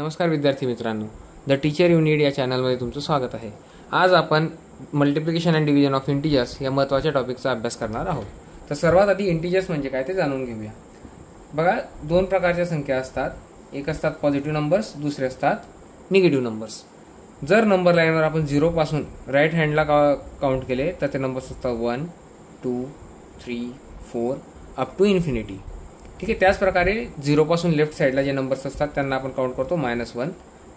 नमस्कार विद्यार्थी मित्रांनो, द टीचर यू नीड या चॅनलमध्ये तुमचं स्वागत आहे। आज आपण multiplication and division of integers या महत्त्वाच्या टॉपिकचा अभ्यास करणार आहोत। तर सर्वात आधी इंटिजर्स म्हणजे काय ते जाणून घेऊया। बघा, दोन प्रकारच्या संख्या असतात, एक असतात पॉझिटिव्ह नंबर्स, दुसरे असतात निगेटिव्ह नंबर्स। जर नंबर लाईनवर आपण 0 पासून राईट हँडला काउंट केले तर ते नंबर्स असतात 1 2 3 4 अप टू इन्फिनिटी। ठीक आहे, त्याच प्रकारे 0 पासून लेफ्ट साइडला जे नंबर्स असतात त्यांना आपण काउंट करतो -1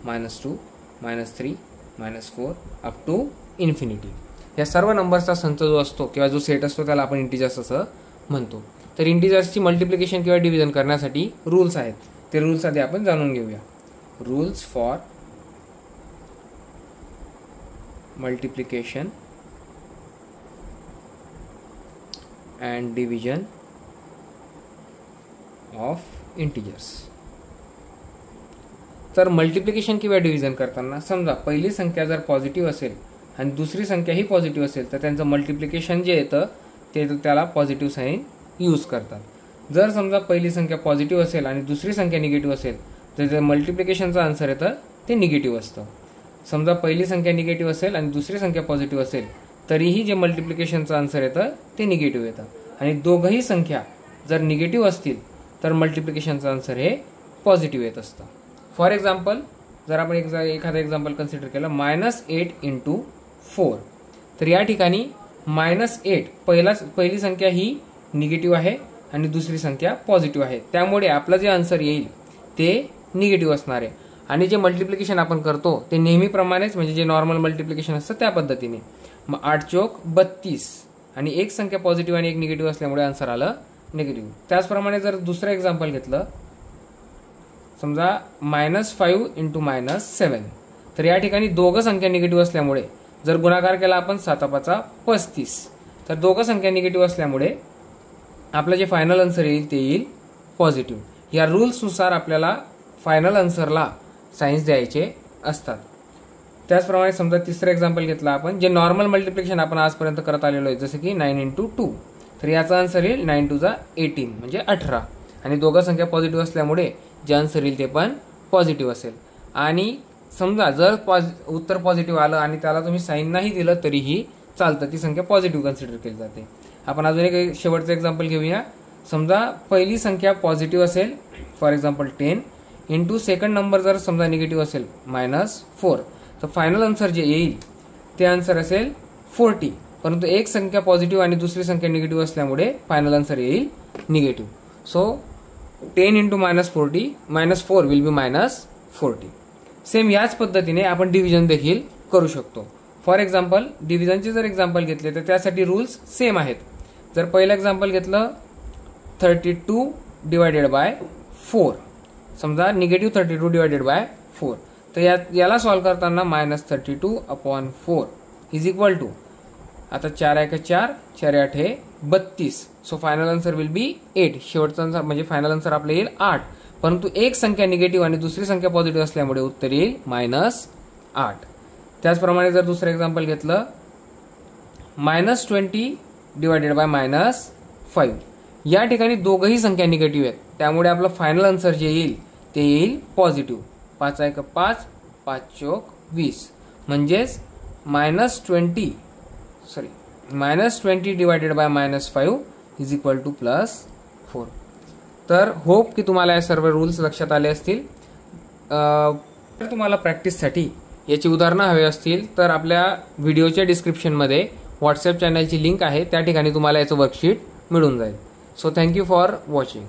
-2 -3 -4 अप टू इन्फिनिटी। या सर्व नंबर्सचा संच जो असतो किंवा जो सेट असतो त्याला आपण इंटिजर्स असं म्हणतो। तर इंटिजर्सची मल्टिप्लिकेशन किंवा डिव्हिजन करण्यासाठी रूल्स आहेत, ते रूल्स आधी आपण जाणून घेऊया। Rules for multiplication and division of integers. तर मल्टिप्लिकेशन किंवा डिव्हिजन करताना समजा पहिली संख्या जर पॉझिटिव्ह असेल आणि दुसरी संख्या ही पॉझिटिव्ह असेल तर त्यांचं मल्टिप्लिकेशन जे येतं ते त्याला पॉझिटिव्ह साइन यूज करतात। जर समजा पहिली संख्या पॉझिटिव्ह असेल आणि दुसरी संख्या निगेटिव्ह असेल तर ते मल्टिप्लिकेशनचं आन्सर येतं ते निगेटिव्ह असतं। समजा पहिली संख्या निगेटिव्ह असेल आणि दुसरी संख्या पॉझिटिव्ह असेल तरीही जे मल्टिप्लिकेशनचं आन्सर येतं ते निगेटिव्ह येतं। आणि दोघंही संख्या जर निगेटिव्ह असतील तर मल्टिप्लिकेशनचं आन्सर हे पॉझिटिव्ह येत असतं। फॉर एक्झाम्पल, जर आपण एखादा एक्झाम्पल कन्सिडर केलं -8 × 4, तर या ठिकाणी -8 पहिली संख्या ही निगेटिव्ह आहे आणि दुसरी संख्या पॉझिटिव्ह आहे, त्यामुळे आपलं जे आन्सर येईल ते निगेटिव्ह असणार आहे। आणि जे मल्टिप्लिकेशन आपण करतो ते नेहमीप्रमाणेच म्हणजे जे नॉर्मल मल्टिप्लिकेशन असतं त्या पद्धतीने, मग 8 चौक 32 आणि एक संख्या पॉझिटिव्ह आणि एक निगेटिव्ह असल्यामुळे आन्सर आलं निगेटिव्ह। त्याचप्रमाणे जर दुसरं एक्झाम्पल घेतलं, समजा -5 × -7, तर या ठिकाणी दोघं संख्या निगेटिव्ह असल्यामुळे जर गुणाकार केला आपण 7×5 = 35, तर दोघं संख्या निगेटिव्ह असल्यामुळे आपलं जे फायनल आन्सर येईल ते येईल पॉझिटिव्ह। या रूल्सनुसार आपल्याला फायनल आन्सरला साइन्स द्यायचे असतात। त्याचप्रमाणे समजा तिसरं एक्झाम्पल घेतलं आपण, जे नॉर्मल मल्टिप्लिकेशन आपण आजपर्यंत करत आलेलो आहे, जसं की 9 × 2, तर याचा आन्सर येईल 9 × 2 = 18 म्हणजे 18, आणि दोघं संख्या पॉझिटिव्ह असल्यामुळे जे आन्सर येईल ते पण पॉझिटिव्ह असेल। आणि समजा जर उत्तर पॉझिटिव्ह आलं आणि त्याला तुम्ही साइन नाही दिलं तरीही चालतं, ती संख्या पॉझिटिव्ह कन्सिडर केली जाते। आपण अजून एक शेवटचं एक्झाम्पल घेऊया। समजा पहिली संख्या पॉझिटिव्ह असेल, फॉर एक्झाम्पल 10 × सेकंड नंबर जर समजा निगेटिव्ह असेल -4, तर फायनल आन्सर जे येईल ते आन्सर असेल 40, परंतु एक संख्या पॉझिटिव्ह आणि दुसरी संख्या निगेटिव्ह असल्यामुळे फायनल आन्सर येईल negative. So 10 × -4 will be -40। Same याच पद्धतीने आपण डिव्हिजन देखील करू शकतो। फॉर एक्झाम्पल, डिव्हिजनचे जर एक्झाम्पल घेतले तर त्यासाठी रूल्स सेम आहेत। जर पहिलं एक्झाम्पल घेतलं 32 / 4, समजा -32 / 4, तर याला सॉल्व करताना -32/4 = आता 4 × 4 = 4 × 8 = 32। So final answer will be 8। शेवटचा आन्सर म्हणजे फायनल आन्सर आपलं येईल 8, परंतु एक संख्या निगेटिव्ह आणि दुसरी संख्या पॉझिटिव्ह असल्यामुळे उत्तर येईल -8। त्याचप्रमाणे जर दुसरं एक्झाम्पल घेतलं -20 / -5, या ठिकाणी दोघंही संख्या निगेटिव्ह आहेत, त्यामुळे आपलं फायनल आन्सर जे येईल ते येईल पॉझिटिव्ह। 5 × 5 = 5 चौक 20, म्हणजेच -20 / -5 = +4। तर होप की तुम्हाला या सर्व रूल्स लक्षात आले असतील। जर तुम्हाला प्रॅक्टिससाठी याची उदाहरणं हवे असतील तर आपल्या व्हिडिओच्या डिस्क्रिप्शनमध्ये व्हॉट्सॲप चॅनलची लिंक आहे, त्या ठिकाणी तुम्हाला याचं वर्कशीट मिळून जाईल। So thank you for watching.